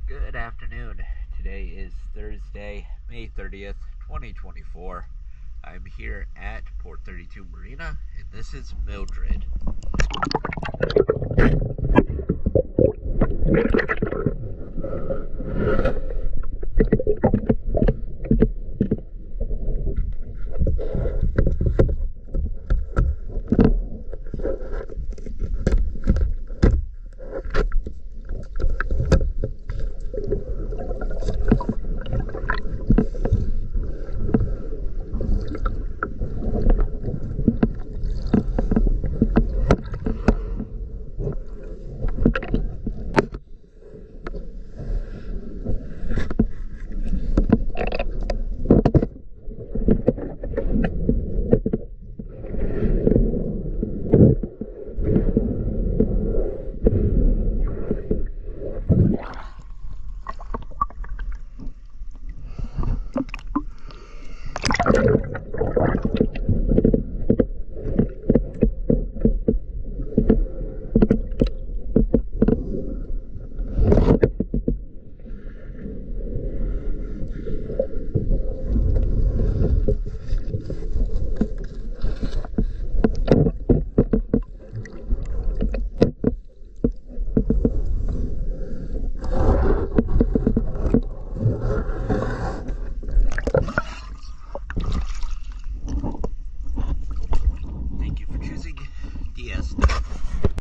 Good afternoon. Today is Thursday, May 30th, 2024. I'm here at Port 32 Marina, and this is Mildred.